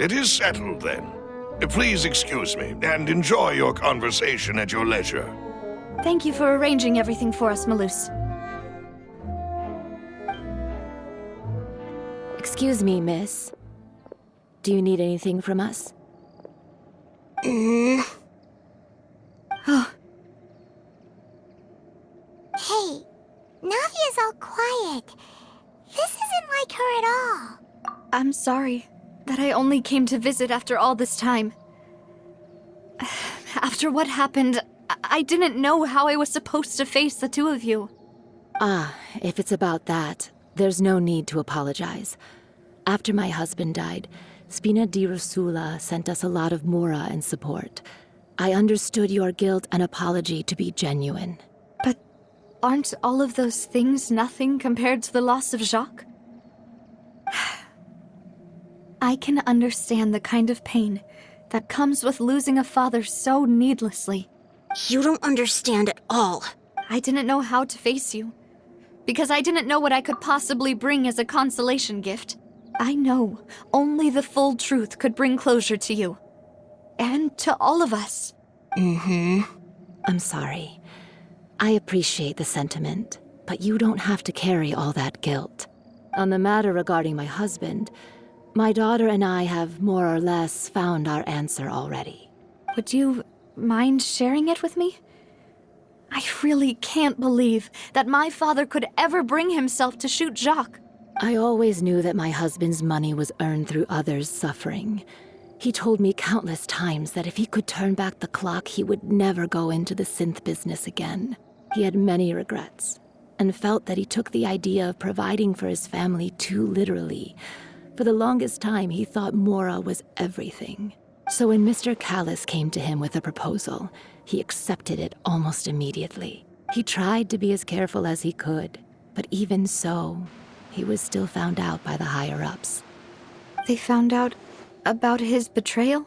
It is settled, then. Please excuse me, and enjoy your conversation at your leisure. Thank you for arranging everything for us, Malus. Excuse me, miss. Do you need anything from us? Oh, Hey, Navia's all quiet. This isn't like her at all. I'm sorry that I only came to visit after all this time. After what happened, I didn't know how I was supposed to face the two of you. Ah, if it's about that, there's no need to apologize. After my husband died, Spina di Rosula sent us a lot of mora and support. I understood your guilt and apology to be genuine. But aren't all of those things nothing compared to the loss of Jacques? I can understand the kind of pain that comes with losing a father so needlessly. You don't understand at all. I didn't know how to face you, because I didn't know what I could possibly bring as a consolation gift. I know only the full truth could bring closure to you. And to all of us. I'm sorry. I appreciate the sentiment, but you don't have to carry all that guilt. On the matter regarding my husband, my daughter and I have more or less found our answer already. Would you mind sharing it with me? I really can't believe that my father could ever bring himself to shoot Jacques. I always knew that my husband's money was earned through others' suffering. He told me countless times that if he could turn back the clock, he would never go into the synth business again. He had many regrets, and felt that he took the idea of providing for his family too literally. For the longest time, he thought Mora was everything. So when Mr. Callis came to him with a proposal, he accepted it almost immediately. He tried to be as careful as he could, but even so, he was still found out by the higher-ups. They found out about his betrayal?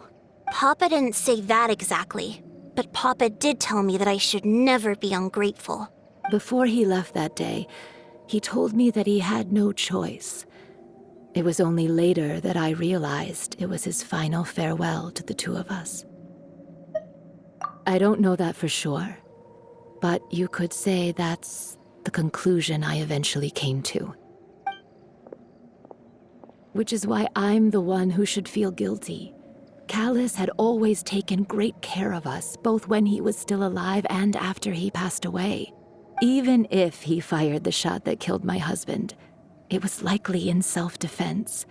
Papa didn't say that exactly, but Papa did tell me that I should never be ungrateful. Before he left that day, he told me that he had no choice. It was only later that I realized it was his final farewell to the two of us. I don't know that for sure, but you could say that's the conclusion I eventually came to. Which is why I'm the one who should feel guilty. Callis had always taken great care of us, both when he was still alive and after he passed away. Even if he fired the shot that killed my husband, it was likely in self-defense.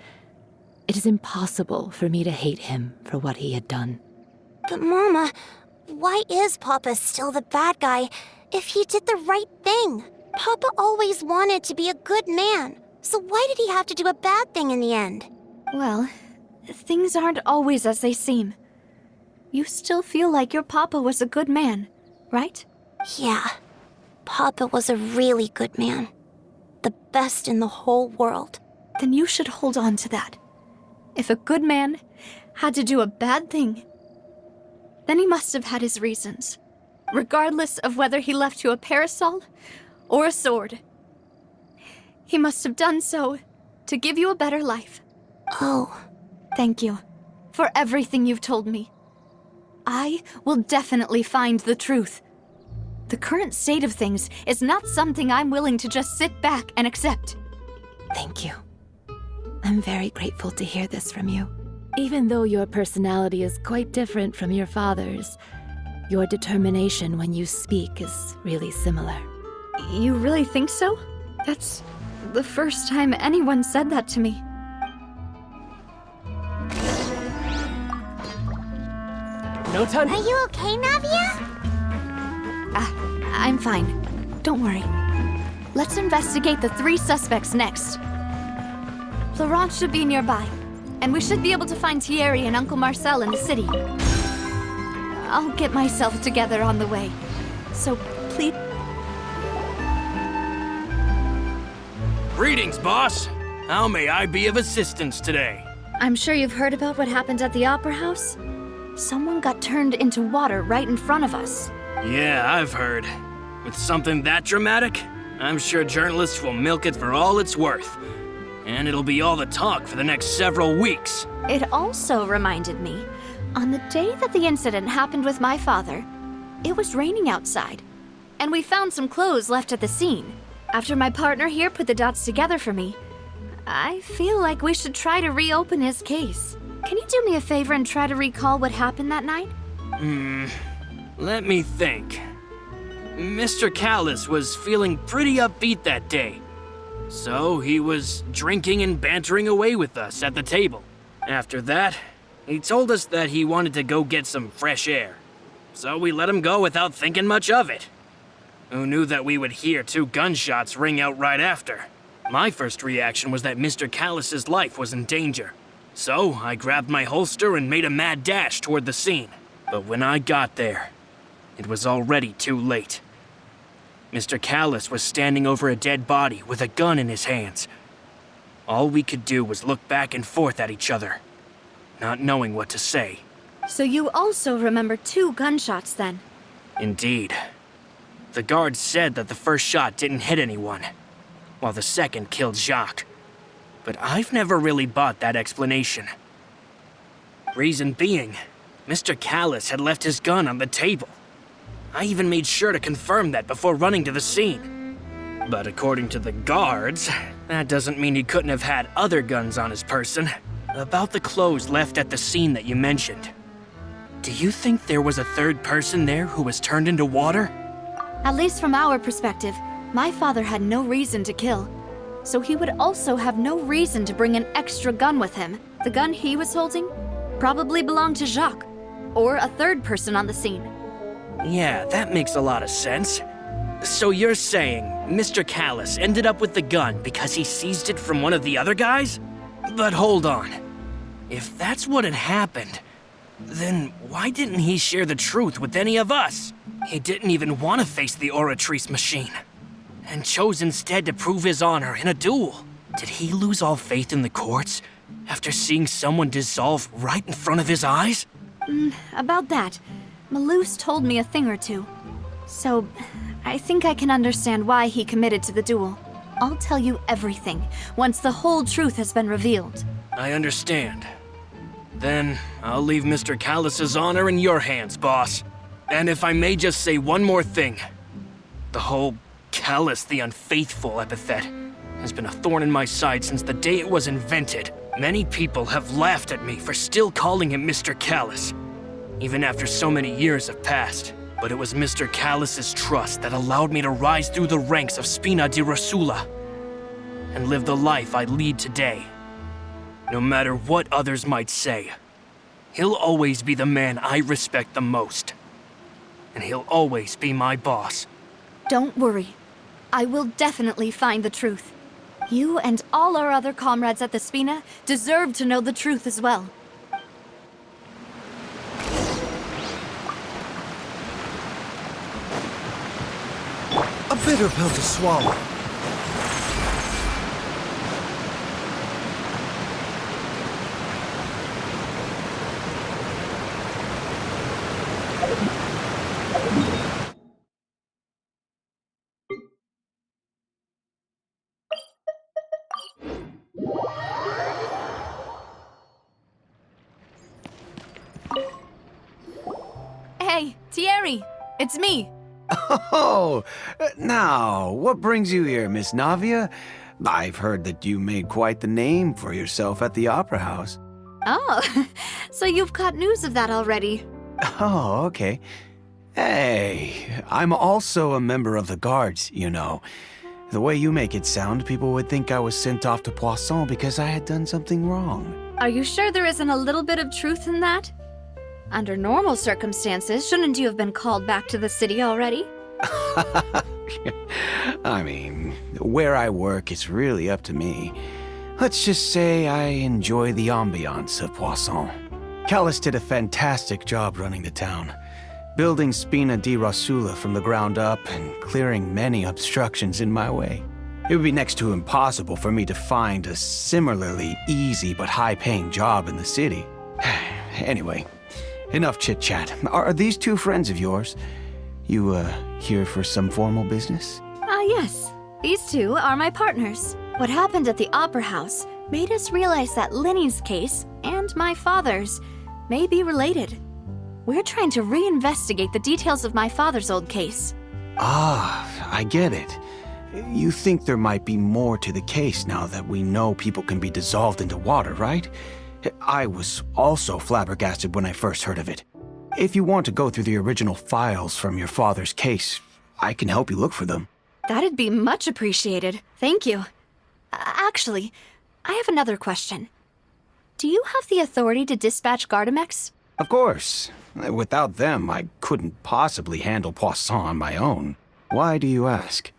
It is impossible for me to hate him for what he had done. But Mama, why is Papa still the bad guy if he did the right thing? Papa always wanted to be a good man, so why did he have to do a bad thing in the end? Well, things aren't always as they seem. You still feel like your papa was a good man, right? Yeah, Papa was a really good man. The best in the whole world. Then you should hold on to that. If a good man had to do a bad thing, then he must have had his reasons, regardless of whether he left you a parasol or a sword. He must have done so to give you a better life. Oh. Thank you for everything you've told me. I will definitely find the truth. The current state of things is not something I'm willing to just sit back and accept. Thank you. I'm very grateful to hear this from you. Even though your personality is quite different from your father's, your determination when you speak is really similar. You really think so? That's the first time anyone said that to me. No time. Are you okay, Navia? I'm fine. Don't worry. Let's investigate the 3 suspects next. Florence should be nearby, and we should be able to find Thierry and Uncle Marcel in the city. I'll get myself together on the way, so please... Greetings, boss. How may I be of assistance today? I'm sure you've heard about what happened at the Opera House? Someone got turned into water right in front of us. Yeah, I've heard. With something that dramatic, I'm sure journalists will milk it for all it's worth. and it'll be all the talk for the next several weeks. It also reminded me, on the day that the incident happened with my father, it was raining outside, and we found some clothes left at the scene. After my partner here put the dots together for me, I feel like we should try to reopen his case. Can you do me a favor and try to recall what happened that night? Let me think. Mr. Callis was feeling pretty upbeat that day. So he was drinking and bantering away with us at the table. After that, he told us that he wanted to go get some fresh air. So we let him go without thinking much of it. Who knew that we would hear 2 gunshots ring out right after? My first reaction was that Mr. Callis's life was in danger. So I grabbed my holster and made a mad dash toward the scene. But when I got there, it was already too late. Mr. Callis was standing over a dead body with a gun in his hands. All we could do was look back and forth at each other, not knowing what to say. So you also remember 2 gunshots then? Indeed. The guards said that the first shot didn't hit anyone, while the second killed Jacques. But I've never really bought that explanation. Reason being, Mr. Callis had left his gun on the table. I even made sure to confirm that before running to the scene. But according to the guards, that doesn't mean he couldn't have had other guns on his person. About the clothes left at the scene that you mentioned, do you think there was a third person there who was turned into water? At least from our perspective, my father had no reason to kill. So he would also have no reason to bring an extra gun with him. The gun he was holding probably belonged to Jacques, or a third person on the scene. Yeah, that makes a lot of sense. So you're saying Mr. Callis ended up with the gun because he seized it from one of the other guys? But hold on. If that's what had happened, then why didn't he share the truth with any of us? He didn't even want to face the Oratrice machine, and chose instead to prove his honor in a duel. Did he lose all faith in the courts after seeing someone dissolve right in front of his eyes? About that, Malouse told me a thing or two. So, I think I can understand why he committed to the duel. I'll tell you everything once the whole truth has been revealed. I understand. Then I'll leave Mr. Callis's honor in your hands, boss. And if I may just say one more thing, the whole Callis the Unfaithful epithet has been a thorn in my side since the day it was invented. Many people have laughed at me for still calling him Mr. Callis, even after so many years have passed. But it was Mr. Callis's trust that allowed me to rise through the ranks of Spina di Rosula and live the life I lead today. No matter what others might say, he'll always be the man I respect the most. And he'll always be my boss. Don't worry. I will definitely find the truth. You and all our other comrades at the Spina deserve to know the truth as well. A bitter pill to swallow. Hey, Thierry, it's me. Oh, now, what brings you here, Miss Navia? I've heard that you made quite the name for yourself at the Opera House. Oh, so you've caught news of that already. Oh, okay. Hey, I'm also a member of the Guards, you know. The way you make it sound, people would think I was sent off to Poisson because I had done something wrong. Are you sure there isn't a little bit of truth in that? Under normal circumstances, shouldn't you have been called back to the city already? I mean, where I work is really up to me. Let's just say I enjoy the ambiance of Poisson. Callis did a fantastic job running the town, building Spina di Rosula from the ground up and clearing many obstructions in my way. It would be next to impossible for me to find a similarly easy but high-paying job in the city. Anyway, enough chit-chat. Are these 2 friends of yours? You, here for some formal business? Yes. These 2 are my partners. What happened at the Opera House made us realize that Linny's case and my father's may be related. We're trying to reinvestigate the details of my father's old case. Ah, I get it. You think there might be more to the case now that we know people can be dissolved into water, right? I was also flabbergasted when I first heard of it. If you want to go through the original files from your father's case, I can help you look for them. That'd be much appreciated. Thank you. Actually, I have another question. Do you have the authority to dispatch Gardamex? Of course. Without them, I couldn't possibly handle Poisson on my own. Why do you ask?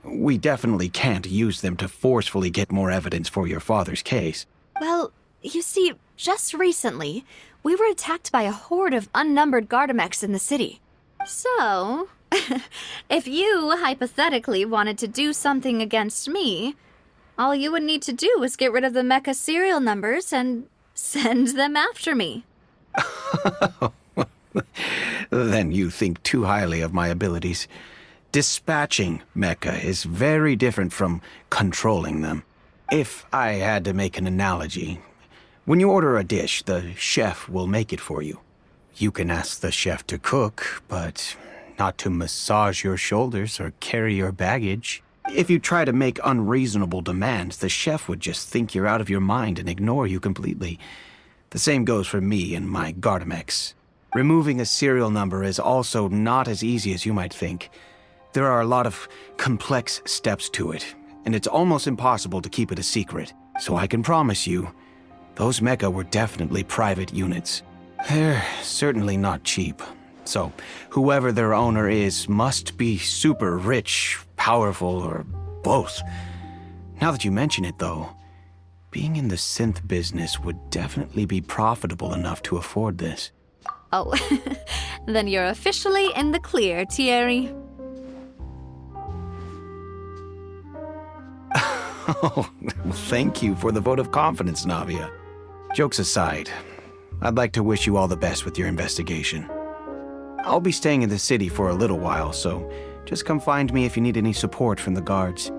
We definitely can't use them to forcefully get more evidence for your father's case. Well, you see, just recently, we were attacked by a horde of unnumbered Gardamex in the city. So, if you hypothetically wanted to do something against me, all you would need to do is get rid of the mecha serial numbers and send them after me. Then you think too highly of my abilities. Dispatching mecha is very different from controlling them. If I had to make an analogy, when you order a dish, the chef will make it for you. You can ask the chef to cook, but not to massage your shoulders or carry your baggage. If you try to make unreasonable demands, the chef would just think you're out of your mind and ignore you completely. The same goes for me and my Gardamex. Removing a serial number is also not as easy as you might think. There are a lot of complex steps to it, and it's almost impossible to keep it a secret. So I can promise you, those mecha were definitely private units. They're certainly not cheap. So whoever their owner is must be super rich, powerful, or both. Now that you mention it, though, being in the synth business would definitely be profitable enough to afford this. Oh, then you're officially in the clear, Thierry. Oh, well, thank you for the vote of confidence, Navia. Jokes aside, I'd like to wish you all the best with your investigation. I'll be staying in the city for a little while, so just come find me if you need any support from the guards.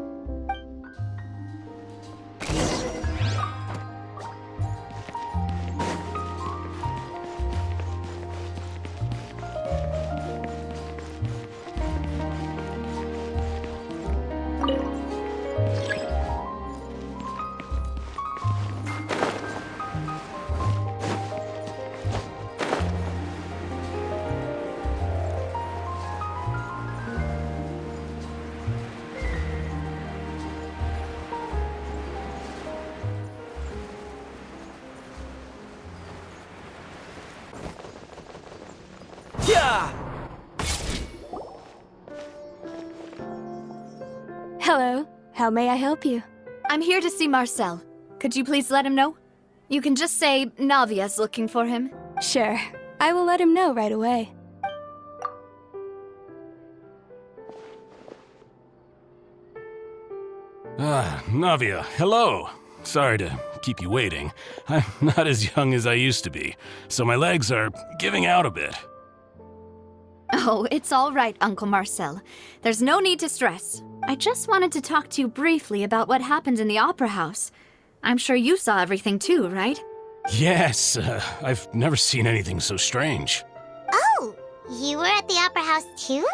Hello, how may I help you? I'm here to see Marcel. Could you please let him know? You can just say Navia's looking for him. Sure, I will let him know right away. Navia, hello. Sorry to keep you waiting. I'm not as young as I used to be, so my legs are giving out a bit. Oh, it's all right, Uncle Marcel. There's no need to stress. I just wanted to talk to you briefly about what happened in the Opera House. I'm sure you saw everything too, right? Yes, I've never seen anything so strange. Oh, you were at the Opera House too?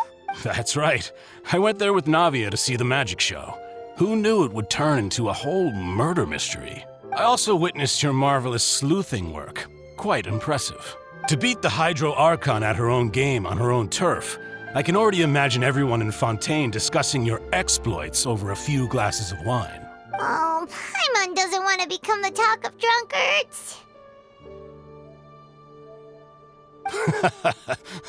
That's right. I went there with Navia to see the magic show. Who knew it would turn into a whole murder mystery? I also witnessed your marvelous sleuthing work. Quite impressive. To beat the Hydro Archon at her own game on her own turf, I can already imagine everyone in Fontaine discussing your exploits over a few glasses of wine. Oh, Paimon doesn't want to become the talk of drunkards.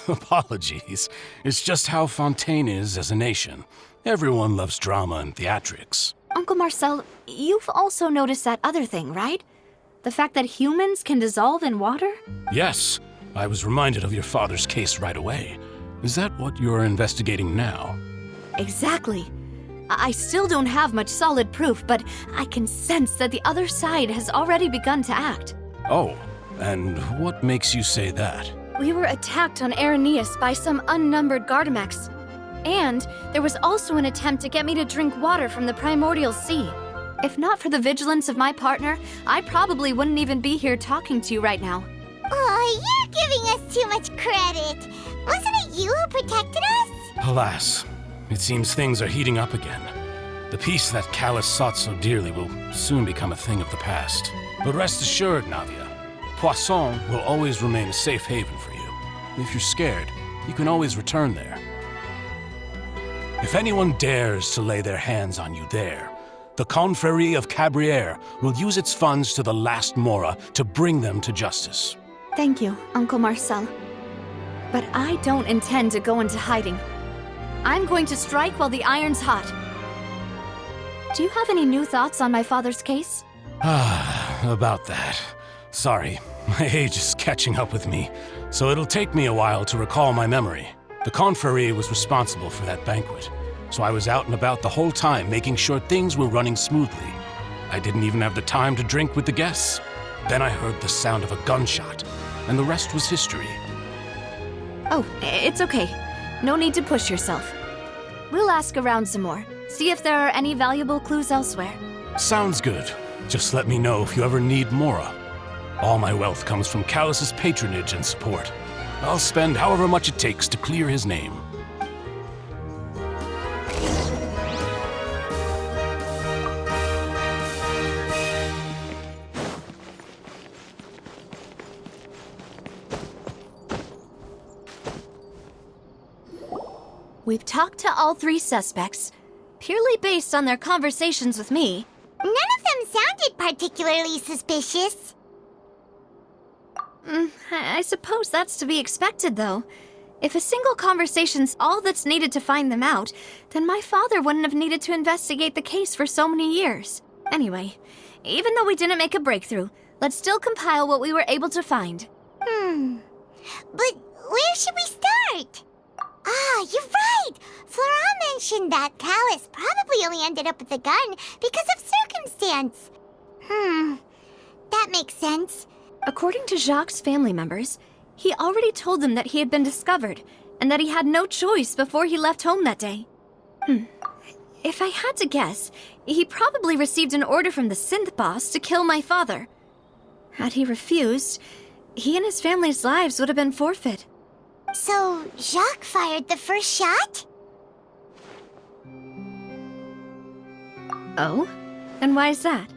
Apologies. It's just how Fontaine is as a nation. Everyone loves drama and theatrics. Uncle Marcel, you've also noticed that other thing, right? The fact that humans can dissolve in water? Yes, I was reminded of your father's case right away. Is that what you're investigating now? Exactly. I still don't have much solid proof, but I can sense that the other side has already begun to act. Oh, and what makes you say that? We were attacked on Araneus by some unnumbered Gardamex. And there was also an attempt to get me to drink water from the primordial sea. If not for the vigilance of my partner, I probably wouldn't even be here talking to you right now. Oh, you're giving us too much credit. Wasn't it you who protected us? Alas, it seems things are heating up again. The peace that Callus sought so dearly will soon become a thing of the past. But rest assured, Navia, Poisson will always remain a safe haven for you. If you're scared, you can always return there. If anyone dares to lay their hands on you there, the Confrérie of Cabrières will use its funds to the last Mora to bring them to justice. Thank you, Uncle Marcel. But I don't intend to go into hiding. I'm going to strike while the iron's hot. Do you have any new thoughts on my father's case? About that. Sorry, my age is catching up with me, so it'll take me a while to recall my memory. The Confrérie was responsible for that banquet, so I was out and about the whole time making sure things were running smoothly. I didn't even have the time to drink with the guests. Then I heard the sound of a gunshot, and the rest was history. Oh, it's okay. No need to push yourself. We'll ask around some more, see if there are any valuable clues elsewhere. Sounds good. Just let me know if you ever need Mora. All my wealth comes from Callus's patronage and support. I'll spend however much it takes to clear his name. We've talked to all three suspects, purely based on their conversations with me. None of them sounded particularly suspicious. I suppose that's to be expected, though. If a single conversation's all that's needed to find them out, then my father wouldn't have needed to investigate the case for so many years. Anyway, even though we didn't make a breakthrough, let's still compile what we were able to find. But where should we start? Ah, you're right! Florent mentioned that Callus probably only ended up with the gun because of circumstance. That makes sense. According to Jacques' family members, he already told them that he had been discovered, and that he had no choice before he left home that day. If I had to guess, he probably received an order from the synth boss to kill my father. Had he refused, he and his family's lives would have been forfeit. So, Jacques fired the first shot? Oh? And why is that?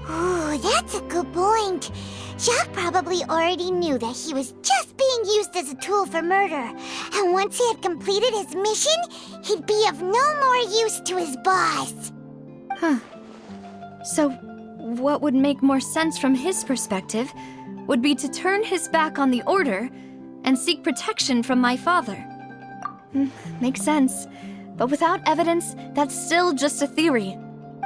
Ooh, that's a good point. Jacques probably already knew that he was just being used as a tool for murder. And once he had completed his mission, he'd be of no more use to his boss. So, what would make more sense from his perspective would be to turn his back on the order and seek protection from my father. Makes sense. But without evidence, that's still just a theory.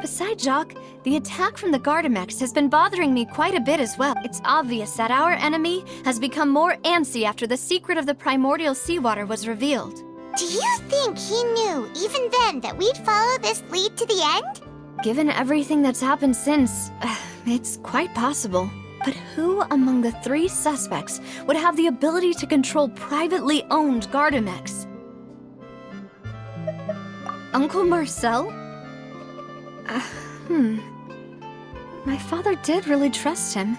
Besides Jacques, the attack from the Gardamex has been bothering me quite a bit as well. It's obvious that our enemy has become more antsy after the secret of the primordial seawater was revealed. Do you think he knew, even then, that we'd follow this lead to the end? Given everything that's happened since, it's quite possible. But who among the three suspects would have the ability to control privately owned Gardamex? Uncle Marcel? My father did really trust him.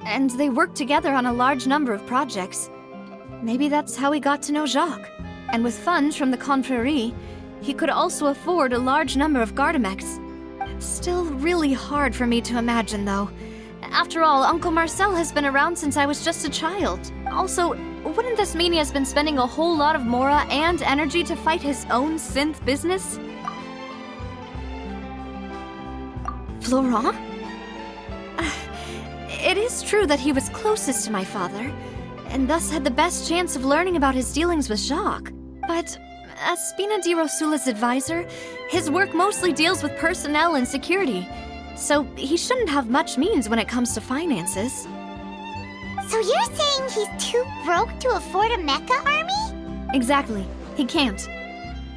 And they worked together on a large number of projects. Maybe that's how he got to know Jacques. And with funds from the Confrérie, he could also afford a large number of Gardamex. It's still really hard for me to imagine, though. After all, Uncle Marcel has been around since I was just a child. Also, wouldn't this mean he has been spending a whole lot of Mora and energy to fight his own synth business? Florent? It is true that he was closest to my father, and thus had the best chance of learning about his dealings with Jacques. But as Spina di Rosula's advisor, his work mostly deals with personnel and security, so he shouldn't have much means when it comes to finances. So you're saying he's too broke to afford a mecha army? Exactly. He can't.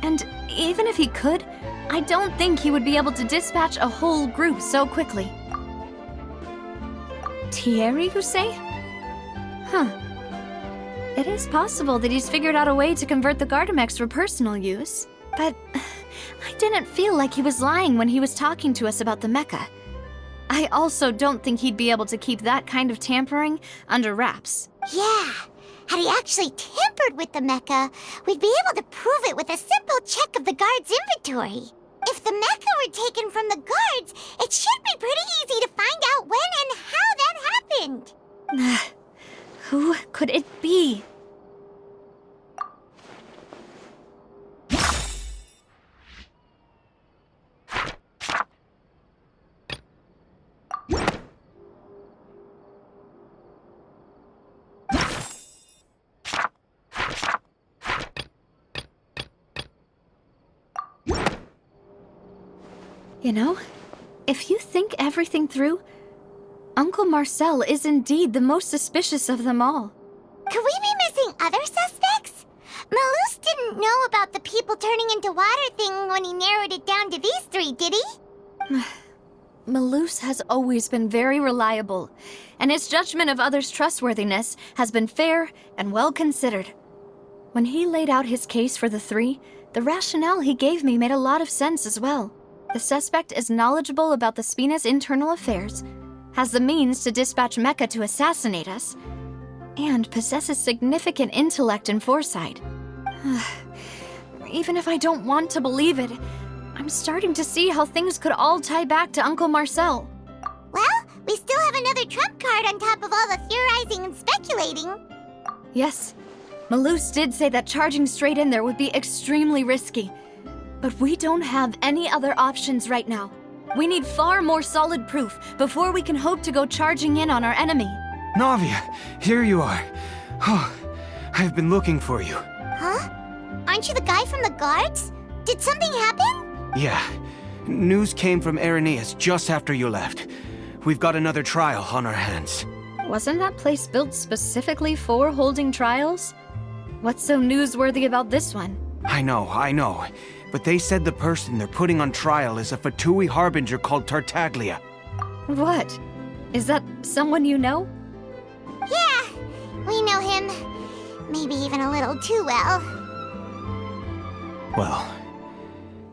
And even if he could, I don't think he would be able to dispatch a whole group so quickly. Thierry, you say? It is possible that he's figured out a way to convert the Gardamex for personal use, but I didn't feel like he was lying when he was talking to us about the mecha. I also don't think he'd be able to keep that kind of tampering under wraps. Yeah, had he actually tampered with the mecha, we'd be able to prove it with a simple check of the guard's inventory. If the mecha were taken from the guards, it should be pretty easy to find out when and how that happened. Who could it be? You know, if you think everything through, Uncle Marcel is indeed the most suspicious of them all. Could we be missing other suspects? Malus didn't know about the people turning into water thing when he narrowed it down to these three, did he? Malus has always been very reliable, and his judgment of others' trustworthiness has been fair and well considered. When he laid out his case for the three, the rationale he gave me made a lot of sense as well. The suspect is knowledgeable about the Spina's internal affairs, has the means to dispatch Mecha to assassinate us, and possesses significant intellect and foresight. Even if I don't want to believe it, I'm starting to see how things could all tie back to Uncle Marcel. Well, we still have another trump card on top of all the theorizing and speculating. Yes, Malus did say that charging straight in there would be extremely risky. But we don't have any other options right now. We need far more solid proof before we can hope to go charging in on our enemy. Navia, here you are. Oh, I've been looking for you. Huh? Aren't you the guy from the guards? Did something happen? Yeah. News came from Irenaeus just after you left. We've got another trial on our hands. Wasn't that place built specifically for holding trials? What's so newsworthy about this one? I know. But they said the person they're putting on trial is a Fatui harbinger called Tartaglia. What? Is that someone you know? Yeah, we know him. Maybe even a little too well. Well,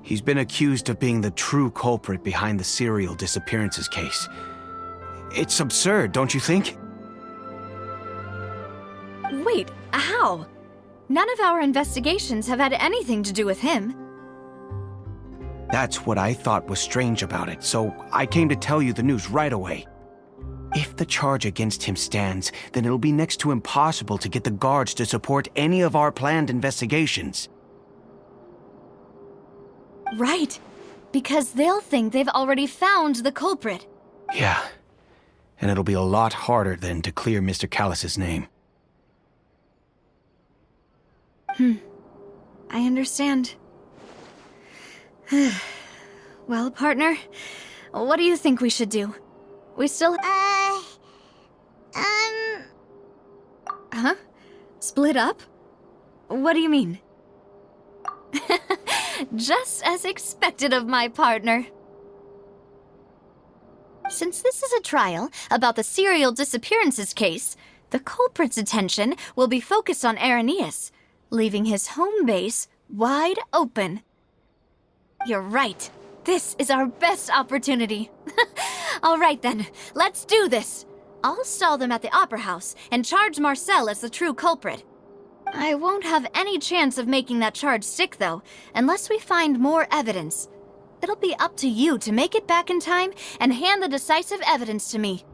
he's been accused of being the true culprit behind the serial disappearances case. It's absurd, don't you think? Wait, how? None of our investigations have had anything to do with him. That's what I thought was strange about it, so I came to tell you the news right away. If the charge against him stands, then it'll be next to impossible to get the guards to support any of our planned investigations. Right, because they'll think they've already found the culprit. Yeah, and it'll be a lot harder then to clear Mr. Callus's name. I understand. Well, partner, what do you think we should do? We still... Huh? Split up? What do you mean? Just as expected of my partner. Since this is a trial about the serial disappearances case, the culprit's attention will be focused on Irenaeus, leaving his home base wide open. You're right. This is our best opportunity. All right then, let's do this. I'll stall them at the Opera House and charge Marcel as the true culprit. I won't have any chance of making that charge stick, though, unless we find more evidence. It'll be up to you to make it back in time and hand the decisive evidence to me.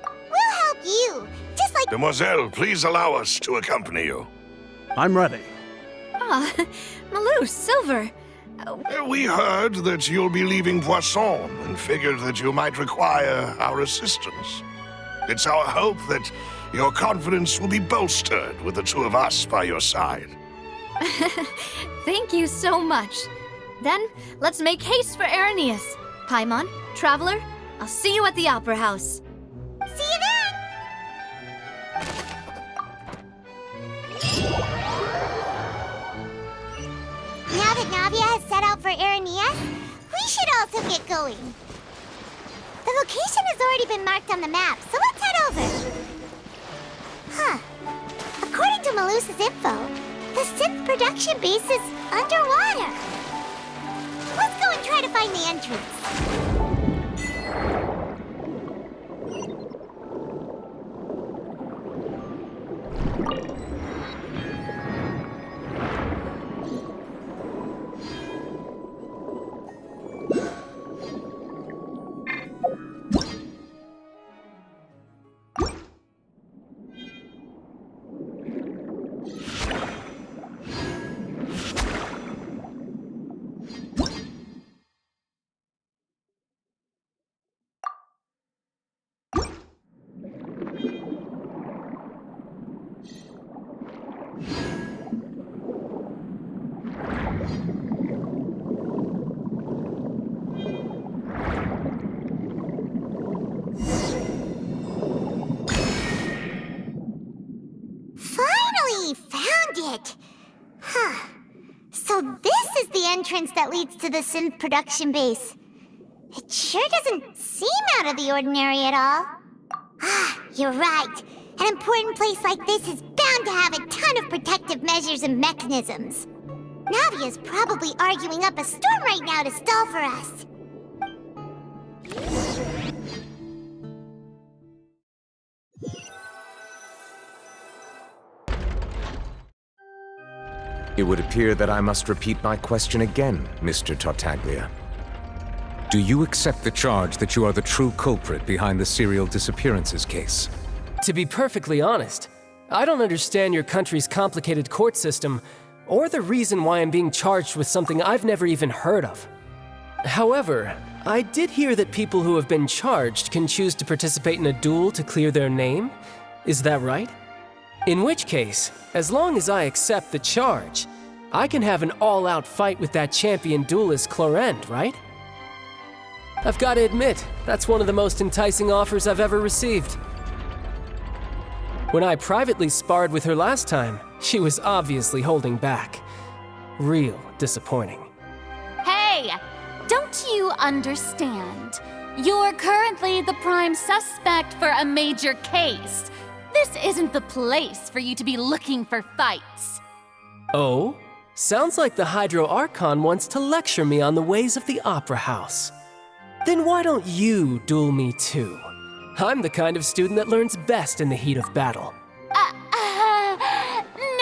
We'll help you, just like... Demoiselle, please allow us to accompany you. I'm ready. Ah, Malus, Silver. We heard that you'll be leaving Poisson and figured that you might require our assistance. It's our hope that your confidence will be bolstered with the two of us by your side. Thank you so much. Then, let's make haste for Irenaeus. Paimon, Traveler, I'll see you at the Opera House. See you then! Now that Navia has set out for Irenaeus, we should also get going. The location has already been marked on the map, so let's head over. Huh. gonna lose his info. The synth production base is underwater. Let's go and try to find the entrance. So this is the entrance that leads to the synth production base. It sure doesn't seem out of the ordinary at all. Ah, you're right. An important place like this is bound to have a ton of protective measures and mechanisms. Navia's probably arguing up a storm right now to stall for us. It would appear that I must repeat my question again, Mr. Tartaglia. Do you accept the charge that you are the true culprit behind the serial disappearances case? To be perfectly honest, I don't understand your country's complicated court system, or the reason why I'm being charged with something I've never even heard of. However, I did hear that people who have been charged can choose to participate in a duel to clear their name. Is that right? In which case, as long as I accept the charge, I can have an all-out fight with that champion duelist Clorend, right? I've got to admit, that's one of the most enticing offers I've ever received. When I privately sparred with her last time, she was obviously holding back. Real disappointing. Hey! Don't you understand? You're currently the prime suspect for a major case. This isn't the place for you to be looking for fights. Oh? Sounds like the Hydro Archon wants to lecture me on the ways of the Opera House. Then why don't you duel me too? I'm the kind of student that learns best in the heat of battle.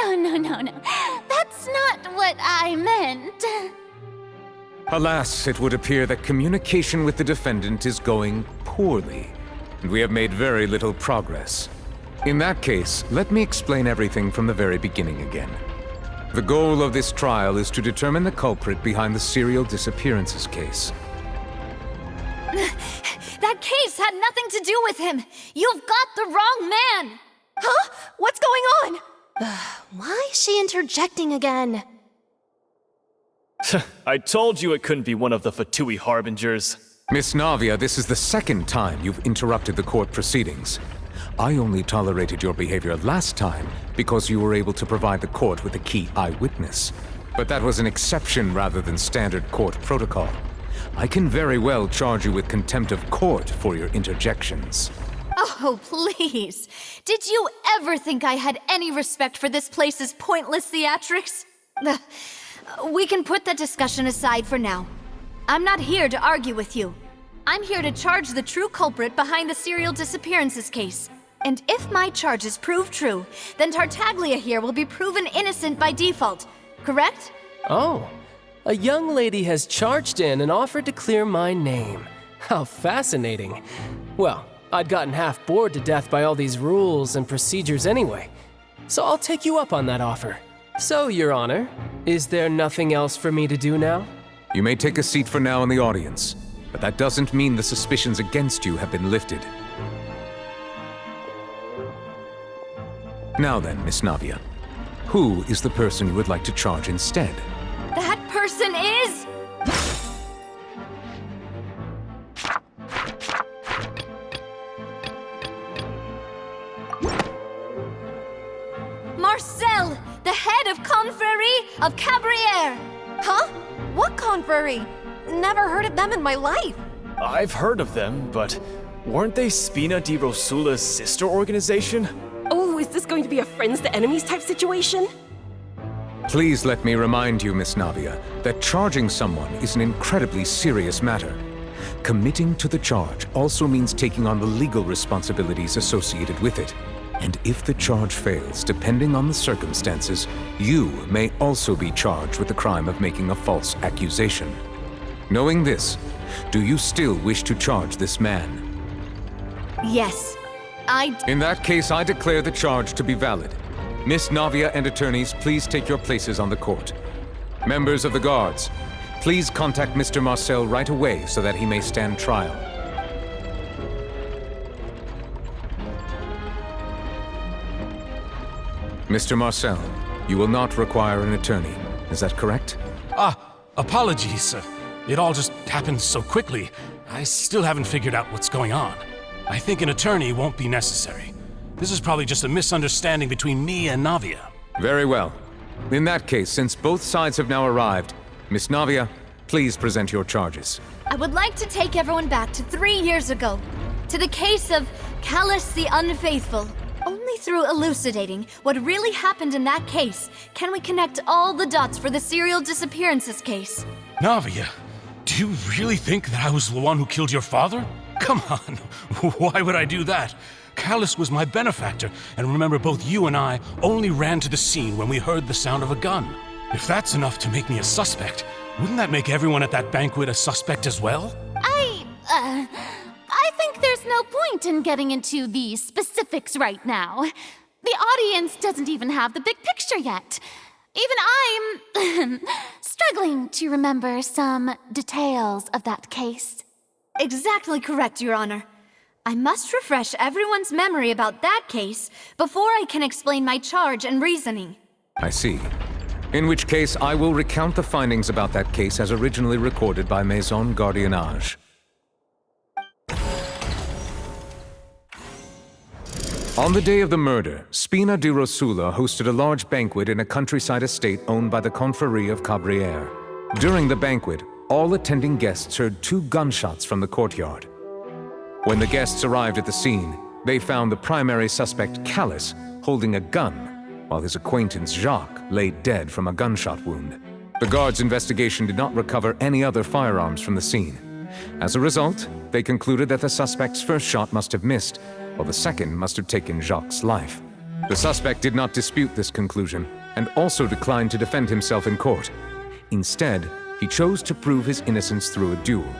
No. That's not what I meant. Alas, it would appear that communication with the defendant is going poorly, and we have made very little progress. In that case, let me explain everything from the very beginning again. The goal of this trial is to determine the culprit behind the serial disappearances case. That case had nothing to do with him! You've got the wrong man! Huh? What's going on? Why is she interjecting again? I told you it couldn't be one of the Fatui Harbingers. Miss Navia, this is the second time you've interrupted the court proceedings. I only tolerated your behavior last time because you were able to provide the court with a key eyewitness. But that was an exception rather than standard court protocol. I can very well charge you with contempt of court for your interjections. Oh, please. Did you ever think I had any respect for this place's pointless theatrics? We can put that discussion aside for now. I'm not here to argue with you. I'm here to charge the true culprit behind the serial disappearances case. And if my charges prove true, then Tartaglia here will be proven innocent by default, correct? Oh, a young lady has charged in and offered to clear my name. How fascinating. Well, I'd gotten half bored to death by all these rules and procedures anyway, so I'll take you up on that offer. So, Your Honor, is there nothing else for me to do now? You may take a seat for now in the audience, but that doesn't mean the suspicions against you have been lifted. Now then, Miss Navia, who is the person you would like to charge instead? That person is... Marcel, the head of Confrérie of Cabrières! Huh? What confrérie? Never heard of them in my life. I've heard of them, but weren't they Spina di Rosula's sister organization? Oh, Oh, is this going to be a friends to enemies type situation? Please let me remind you, Miss Navia, that charging someone is an incredibly serious matter. Committing to the charge also means taking on the legal responsibilities associated with it. And if the charge fails, depending on the circumstances, you may also be charged with the crime of making a false accusation. Knowing this, do you still wish to charge this man? Yes, In that case, I declare the charge to be valid. Miss Navia and attorneys, please take your places on the court. Members of the guards, please contact Mr. Marcel right away so that he may stand trial. Mr. Marcel, you will not require an attorney. Is that correct? Apologies, sir. It all just happened so quickly. I still haven't figured out what's going on. I think an attorney won't be necessary. This is probably just a misunderstanding between me and Navia. Very well. In that case, since both sides have now arrived, Miss Navia, please present your charges. I would like to take everyone back to 3 years ago, to the case of Callus the Unfaithful. Only through elucidating what really happened in that case can we connect all the dots for the serial disappearances case. Navia, do you really think that I was the one who killed your father? Come on, why would I do that? Callus was my benefactor, and remember, both you and I only ran to the scene when we heard the sound of a gun. If that's enough to make me a suspect, wouldn't that make everyone at that banquet a suspect as well? I think there's no point in getting into the specifics right now. The audience doesn't even have the big picture yet. Even I'm struggling to remember some details of that case. Exactly correct, Your Honor. I must refresh everyone's memory about that case before I can explain my charge and reasoning. I see. In which case, I will recount the findings about that case as originally recorded by Maison Gardiennage. On the day of the murder, Spina di Rosula hosted a large banquet in a countryside estate owned by the Confrérie of Cabrières. During the banquet, all attending guests heard 2 gunshots from the courtyard. When the guests arrived at the scene, they found the primary suspect, Callus, holding a gun, while his acquaintance, Jacques, lay dead from a gunshot wound. The guards' investigation did not recover any other firearms from the scene. As a result, they concluded that the suspect's first shot must have missed, while the second must have taken Jacques' life. The suspect did not dispute this conclusion, and also declined to defend himself in court. Instead, he chose to prove his innocence through a duel.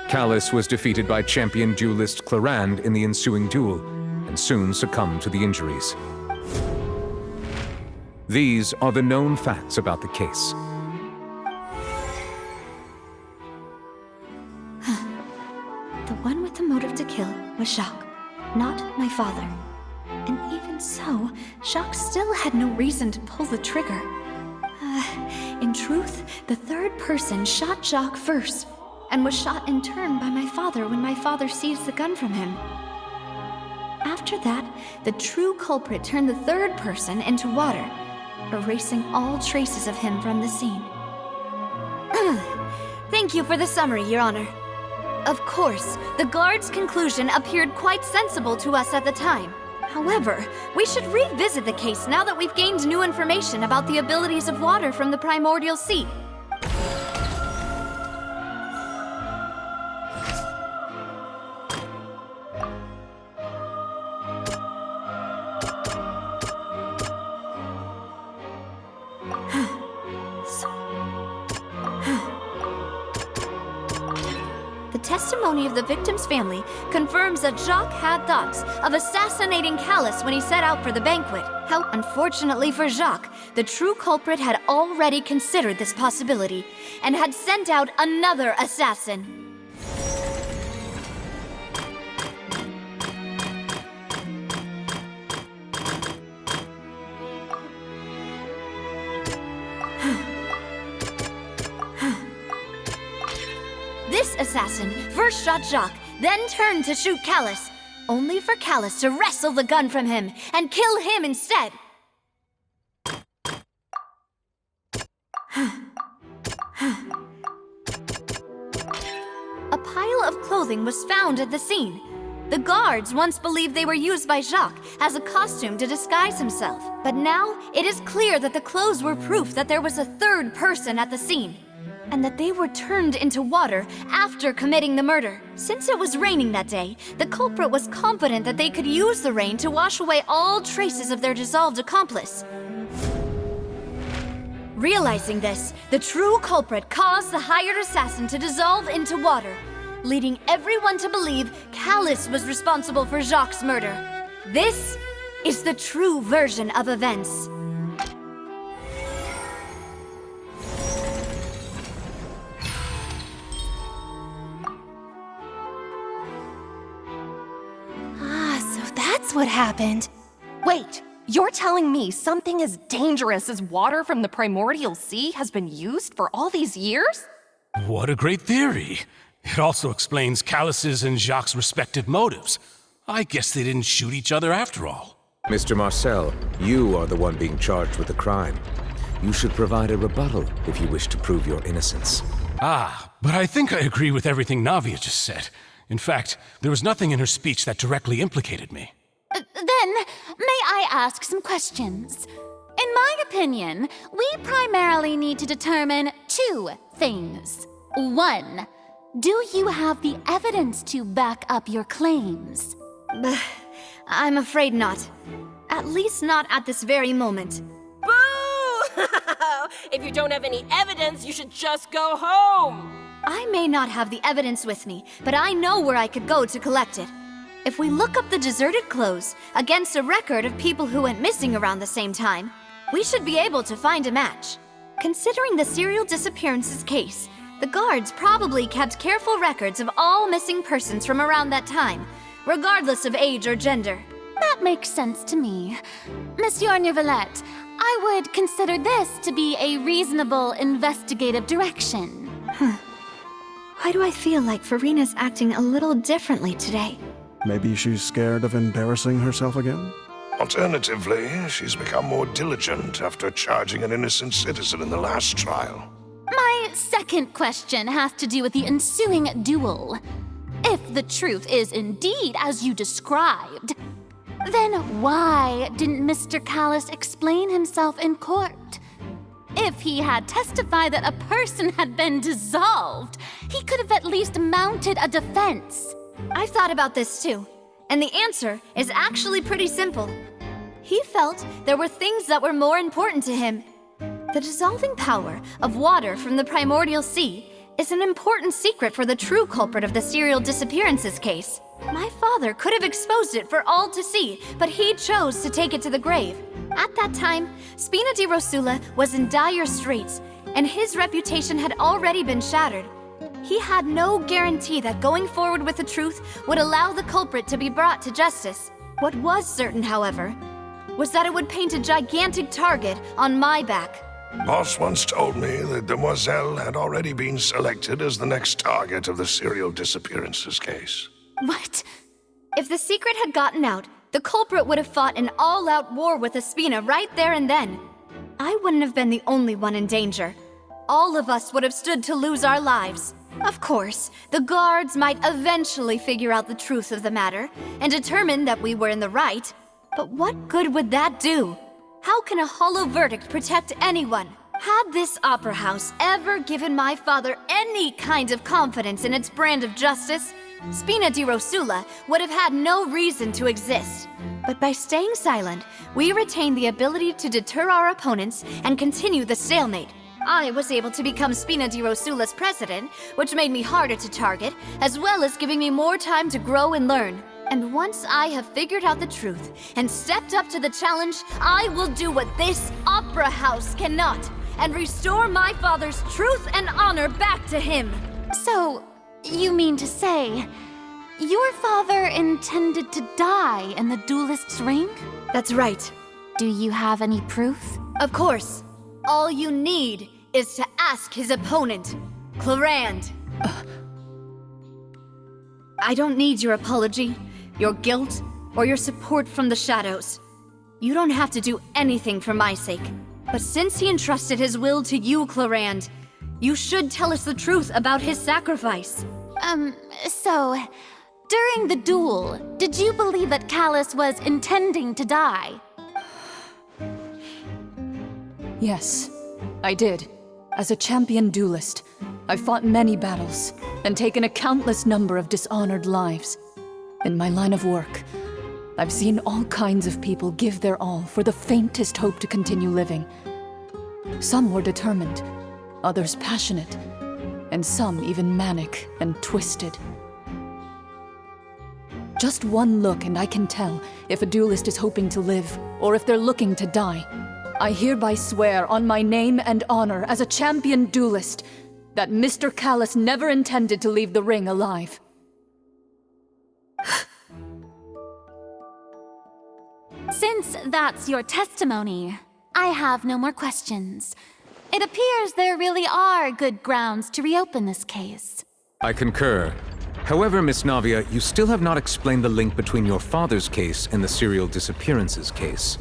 Callus was defeated by champion duelist Clarande in the ensuing duel, and soon succumbed to the injuries. These are the known facts about the case. The one with the motive to kill was Jacques, not my father. And even so, Jacques still had no reason to pull the trigger. In truth, the third person shot Jacques first, and was shot in turn by my father when my father seized the gun from him. After that, the true culprit turned the third person into water, erasing all traces of him from the scene. Thank you for the summary, Your Honor. Of course, the guard's conclusion appeared quite sensible to us at the time. However, we should revisit the case now that we've gained new information about the abilities of water from the primordial sea. The testimony of the victim's family confirms that Jacques had thoughts of assassinating Callus when he set out for the banquet. How unfortunately for Jacques, the true culprit had already considered this possibility and had sent out another assassin. This assassin first shot Jacques, then turned to shoot Callus, only for Callus to wrestle the gun from him and kill him instead. A pile of clothing was found at the scene. The guards once believed they were used by Jacques as a costume to disguise himself. But now, it is clear that the clothes were proof that there was a third person at the scene, and that they were turned into water after committing the murder. Since it was raining that day, the culprit was confident that they could use the rain to wash away all traces of their dissolved accomplice. Realizing this, the true culprit caused the hired assassin to dissolve into water, leading everyone to believe Callus was responsible for Jacques' murder. This is the true version of events. So that's what happened. Wait, you're telling me something as dangerous as water from the primordial sea has been used for all these years? What a great theory. It also explains Callus's and Jacques' respective motives. I guess they didn't shoot each other after all. Mr. Marcel, you are the one being charged with the crime. You should provide a rebuttal if you wish to prove your innocence. But I think I agree with everything Navia just said. In fact, there was nothing in her speech that directly implicated me. Then, may I ask some questions? In my opinion, we primarily need to determine two things. One, do you have the evidence to back up your claims? I'm afraid not. At least not at this very moment. Boo! If you don't have any evidence, you should just go home! I may not have the evidence with me, but I know where I could go to collect it. If we look up the deserted clothes against a record of people who went missing around the same time, we should be able to find a match. Considering the serial disappearances case, the guards probably kept careful records of all missing persons from around that time, regardless of age or gender. That makes sense to me. Monsieur Neuvillette, I would consider this to be a reasonable investigative direction. Why do I feel like Farina's acting a little differently today? Maybe she's scared of embarrassing herself again? Alternatively, she's become more diligent after charging an innocent citizen in the last trial. My second question has to do with the ensuing duel. If the truth is indeed as you described, then why didn't Mr. Callus explain himself in court? If he had testified that a person had been dissolved, he could have at least mounted a defense. I've thought about this too, and the answer is actually pretty simple. He felt there were things that were more important to him. The dissolving power of water from the primordial sea is an important secret for the true culprit of the serial disappearances case. My father could have exposed it for all to see, but he chose to take it to the grave. At that time, Spina di Rosula was in dire straits, and his reputation had already been shattered. He had no guarantee that going forward with the truth would allow the culprit to be brought to justice. What was certain, however, was that it would paint a gigantic target on my back. Boss once told me that Demoiselle had already been selected as the next target of the serial disappearances case. What? If the secret had gotten out, the culprit would have fought an all-out war with Espina right there and then. I wouldn't have been the only one in danger. All of us would have stood to lose our lives. Of course, the guards might eventually figure out the truth of the matter and determine that we were in the right. But what good would that do? How can a hollow verdict protect anyone? Had this opera house ever given my father any kind of confidence in its brand of justice, Spina di Rosula would have had no reason to exist. But by staying silent, we retained the ability to deter our opponents and continue the stalemate. I was able to become Spina di Rosula's president, which made me harder to target, as well as giving me more time to grow and learn. And once I have figured out the truth and stepped up to the challenge, I will do what this opera house cannot, and restore my father's truth and honor back to him. So, you mean to say, your father intended to die in the duelist's ring? That's right. Do you have any proof? Of course. All you need is to ask his opponent, Clarand. I don't need your apology, your guilt, or your support from the shadows. You don't have to do anything for my sake. But since he entrusted his will to you, Clarand, you should tell us the truth about his sacrifice. So, During the duel, did you believe that Callus was intending to die? Yes, I did. As a champion duelist, I've fought many battles and taken a countless number of dishonored lives. In my line of work, I've seen all kinds of people give their all for the faintest hope to continue living. Some were determined, others passionate, and some even manic and twisted. Just one look and I can tell if a duelist is hoping to live or if they're looking to die. I hereby swear on my name and honor as a champion duelist that Mr. Callus never intended to leave the ring alive. Since that's your testimony, I have no more questions. It appears there really are good grounds to reopen this case. I concur. However, Miss Navia, you still have not explained the link between your father's case and the serial disappearances case.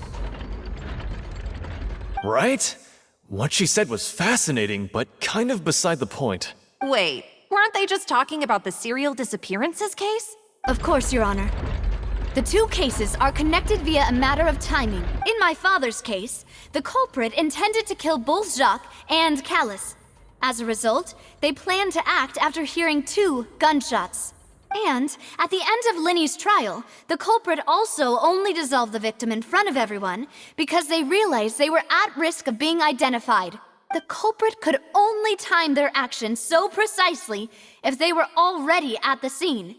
Right? What she said was fascinating, but kind of beside the point. Wait, weren't they just talking about the serial disappearances case? Of course, Your Honor. The two cases are connected via a matter of timing. In my father's case, the culprit intended to kill both Jacques and Callus. As a result, they planned to act after hearing 2 gunshots. And at the end of Linny's trial, the culprit also only dissolved the victim in front of everyone because they realized they were at risk of being identified. The culprit could only time their actions so precisely if they were already at the scene.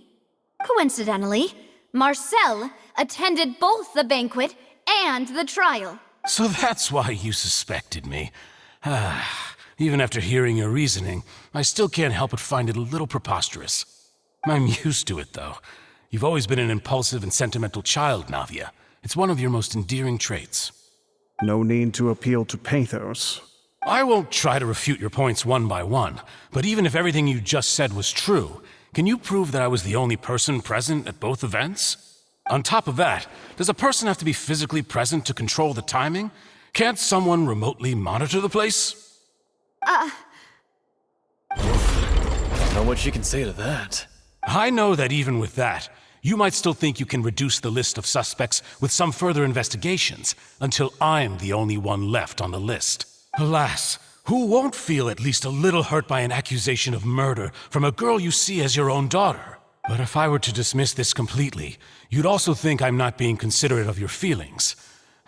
Coincidentally, Marcel attended both the banquet and the trial. So that's why you suspected me. Even after hearing your reasoning, I still can't help but find it a little preposterous. I'm used to it, though. You've always been an impulsive and sentimental child, Navia. It's one of your most endearing traits. No need to appeal to pathos. I won't try to refute your points one by one, but even if everything you just said was true, can you prove that I was the only person present at both events? On top of that, does a person have to be physically present to control the timing? Can't someone remotely monitor the place? I don't know what she can say to that. I know that even with that, you might still think you can reduce the list of suspects with some further investigations until I'm the only one left on the list. Alas, who won't feel at least a little hurt by an accusation of murder from a girl you see as your own daughter? But if I were to dismiss this completely, you'd also think I'm not being considerate of your feelings.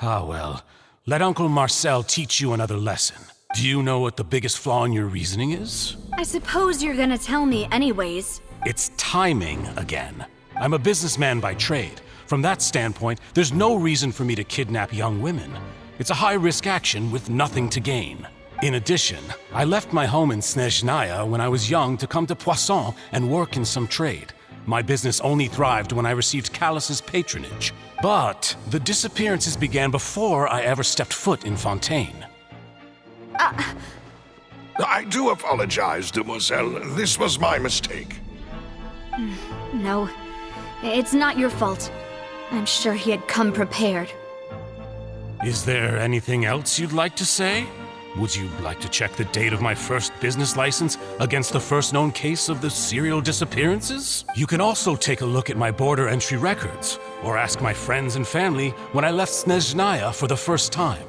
Ah well, let Uncle Marcel teach you another lesson. Do you know what the biggest flaw in your reasoning is? I suppose you're gonna tell me anyways. It's timing again. I'm a businessman by trade. From that standpoint, there's no reason for me to kidnap young women. It's a high-risk action with nothing to gain. In addition, I left my home in Snezhnaya when I was young to come to Poisson and work in some trade. My business only thrived when I received Callus's patronage. But the disappearances began before I ever stepped foot in Fontaine. I do apologize, demoiselle. This was my mistake. No, it's not your fault. I'm sure he had come prepared. Is there anything else you'd like to say? Would you like to check the date of my first business license against the first known case of the serial disappearances? You can also take a look at my border entry records, or ask my friends and family when I left Snezhnaya for the first time.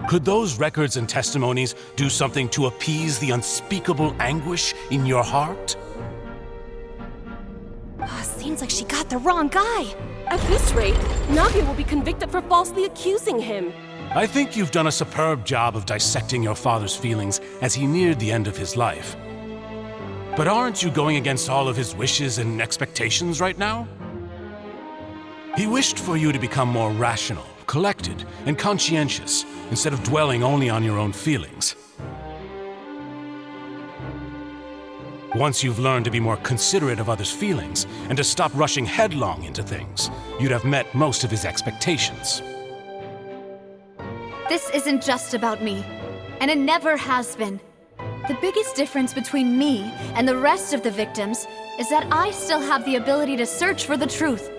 Could those records and testimonies do something to appease the unspeakable anguish in your heart? Seems like she got the wrong guy. At this rate, Navia will be convicted for falsely accusing him. I think you've done a superb job of dissecting your father's feelings as he neared the end of his life. But aren't you going against all of his wishes and expectations right now? He wished for you to become more rational, collected, and conscientious, instead of dwelling only on your own feelings. Once you've learned to be more considerate of others' feelings and to stop rushing headlong into things, you'd have met most of his expectations. This isn't just about me, and it never has been. The biggest difference between me and the rest of the victims is that I still have the ability to search for the truth,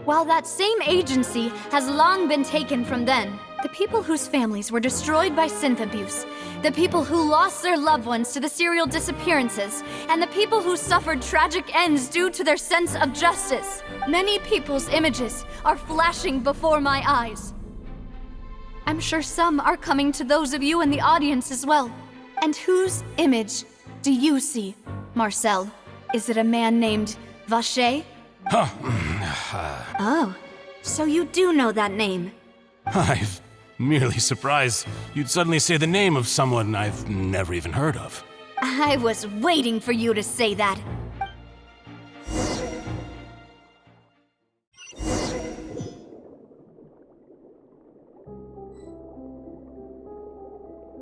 while that same agency has long been taken from them. The people whose families were destroyed by synth abuse, the people who lost their loved ones to the serial disappearances, and the people who suffered tragic ends due to their sense of justice. Many people's images are flashing before my eyes. I'm sure some are coming to those of you in the audience as well. And whose image do you see, Marcel? Is it a man named Vacher? Oh, so you do know that name. I'm merely surprised you'd suddenly say the name of someone I've never even heard of. I was waiting for you to say that.